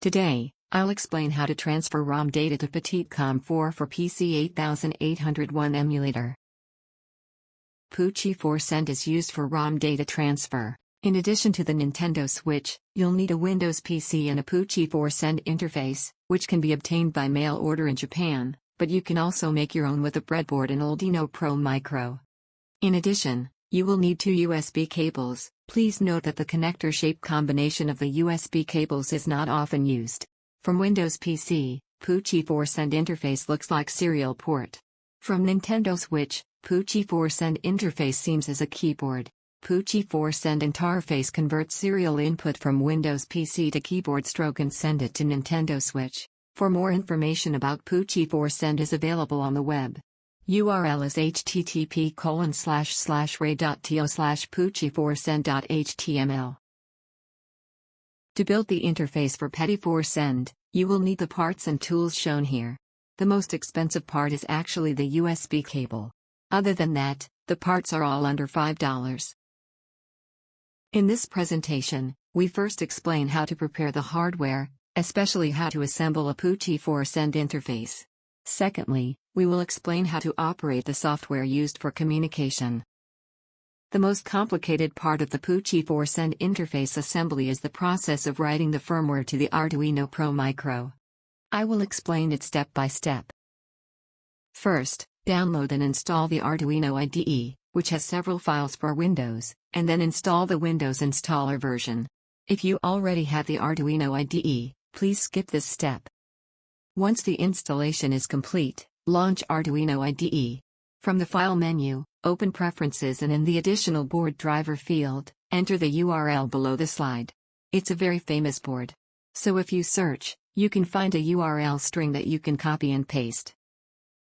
Today, I'll explain how to transfer ROM data to Petitcom4 for PC8801 Emulator. PC8801 Send is used for ROM data transfer. In addition to the Nintendo Switch, you'll need a Windows PC and a PC8801 Send interface, which can be obtained by mail order in Japan, but you can also make your own with a breadboard and Arduino Pro Micro. In addition, you will need two USB cables. Please note that the connector shape combination of the USB cables is not often used. From Windows PC, PC8801 Send interface looks like serial port. From Nintendo Switch, PC8801 Send interface seems as a keyboard. PC8801 Send interface converts serial input from Windows PC to keyboard stroke and send it to Nintendo Switch. For more information about PC8801 Send is available on the web. URL is http://ray.to/PC8801Send.html. To build the interface for PC8801 Send, you will need the parts and tools shown here. The most expensive part is actually the USB cable. Other than that, the parts are all under $5. In this presentation, we first explain how to prepare the hardware, especially how to assemble a PC8801 Send interface. Secondly, we will explain how to operate the software used for communication. The most complicated part of the PC8801 Send interface assembly is the process of writing the firmware to the Arduino Pro Micro. I will explain it step by step. First, download and install the Arduino IDE, which has several files for Windows, and then install the Windows installer version. If you already have the Arduino IDE, please skip this step. Once the installation is complete, launch Arduino IDE. From the File menu, open Preferences and in the Additional Board Driver field, enter the URL below the slide. It's a very famous board. So if you search, you can find a URL string that you can copy and paste.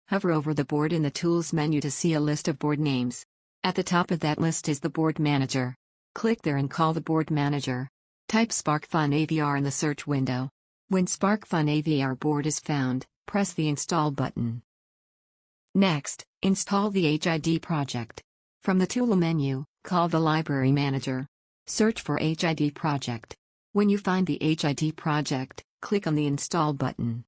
Hover over the board in the Tools menu to see a list of board names. At the top of that list is the Board Manager. Click there and call the Board Manager. Type SparkFun AVR in the search window. When SparkFun AVR board is found, press the Install button. Next, install the HID project. From the Tool menu, call the Library Manager. Search for HID project. When you find the HID project, click on the Install button.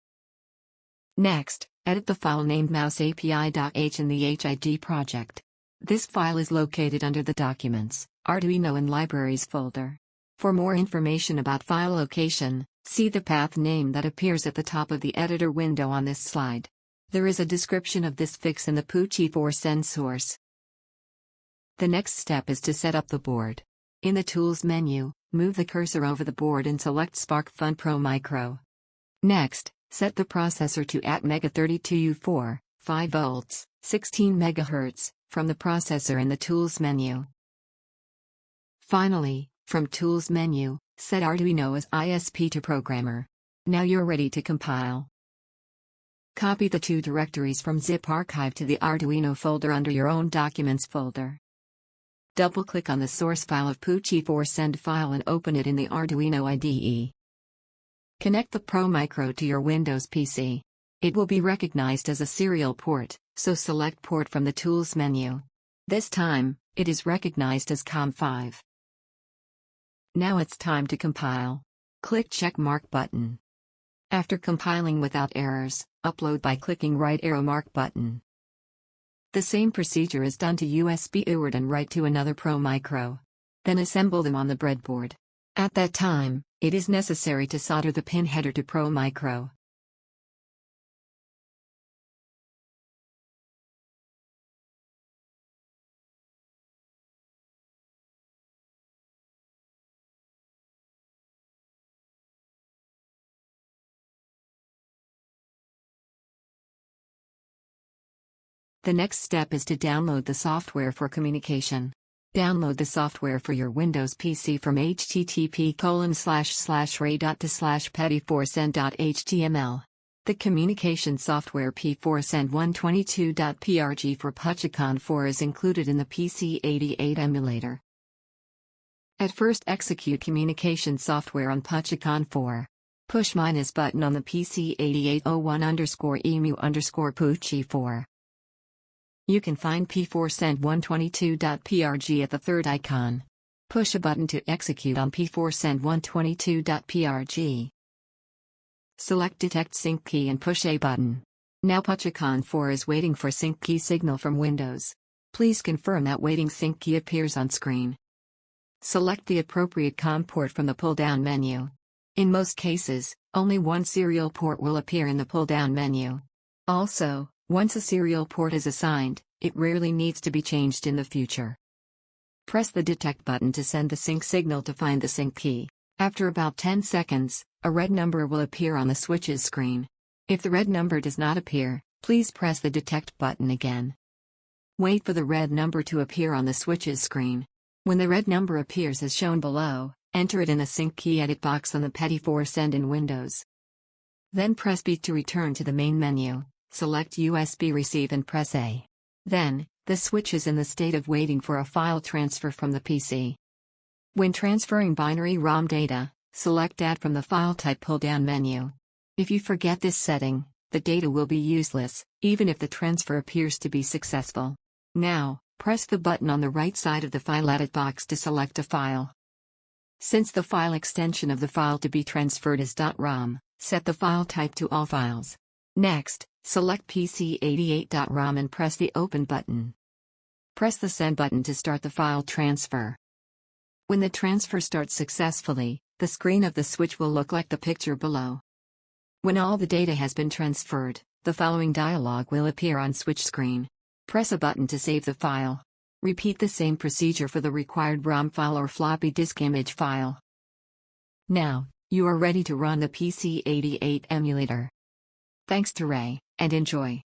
Next, edit the file named MouseAPI.h in the HID project. This file is located under the Documents, Arduino and Libraries folder. For more information about file location, see the path name that appears at the top of the editor window on this slide. There is a description of this fix in the PC8801 Send source. The next step is to set up the board. In the Tools menu, move the cursor over the board and select SparkFun Pro Micro. Next, set the processor to ATmega32U4, 5 volts, 16 MHz, from the processor in the Tools menu. Finally, from Tools menu, set Arduino as ISP to Programmer. Now you're ready to compile. Copy the two directories from zip archive to the Arduino folder under your own Documents folder. Double-click on the source file of PC8801 Send file and open it in the Arduino IDE. Connect the Pro Micro to your Windows PC. It will be recognized as a serial port, so select Port from the Tools menu. This time, it is recognized as COM5. Now it's time to compile. Click Check Mark button. After compiling without errors, upload by clicking right arrow mark button. The same procedure is done to USB UART and write to another Pro Micro. Then assemble them on the breadboard. At that time, it is necessary to solder the pin header to Pro Micro. The next step is to download the software for communication. Download the software for your Windows PC from http://ray.to/petit4send.html. The communication software P4 Send 122.prg for Petitcom4 is included in the PC88 emulator. At first execute communication software on Petitcom4. Push minus button on the PC8801-emu_PC88 You can find P4 Send 122.prg at the third icon. Push a button to execute on P4 Send 122.prg. Select Detect Sync Key and push A button. Now Petitcom4 is waiting for sync key signal from Windows. Please confirm that waiting sync key appears on screen. Select the appropriate COM port from the pull-down menu. In most cases, only one serial port will appear in the pull-down menu. Also, once a serial port is assigned, it rarely needs to be changed in the future. Press the Detect button to send the sync signal to find the sync key. After about 10 seconds, a red number will appear on the switch's screen. If the red number does not appear, please press the Detect button again. Wait for the red number to appear on the switch's screen. When the red number appears as shown below, enter it in the sync key edit box on the Petitcom4 Send in Windows. Then press B to return to the main menu, select USB Receive and press A. Then, the switch is in the state of waiting for a file transfer from the PC. When transferring binary ROM data, select Add from the File Type pull-down menu. If you forget this setting, the data will be useless, even if the transfer appears to be successful. Now, press the button on the right side of the File Edit box to select a file. Since the file extension of the file to be transferred is .rom, set the file type to All Files. Next, select PC88.rom and press the Open button. Press the Send button to start the file transfer. When the transfer starts successfully, the screen of the switch will look like the picture below. When all the data has been transferred, the following dialog will appear on switch screen. Press a button to save the file. Repeat the same procedure for the required ROM file or floppy disk image file. Now, you are ready to run the PC88 emulator. Thanks to Ray, and enjoy.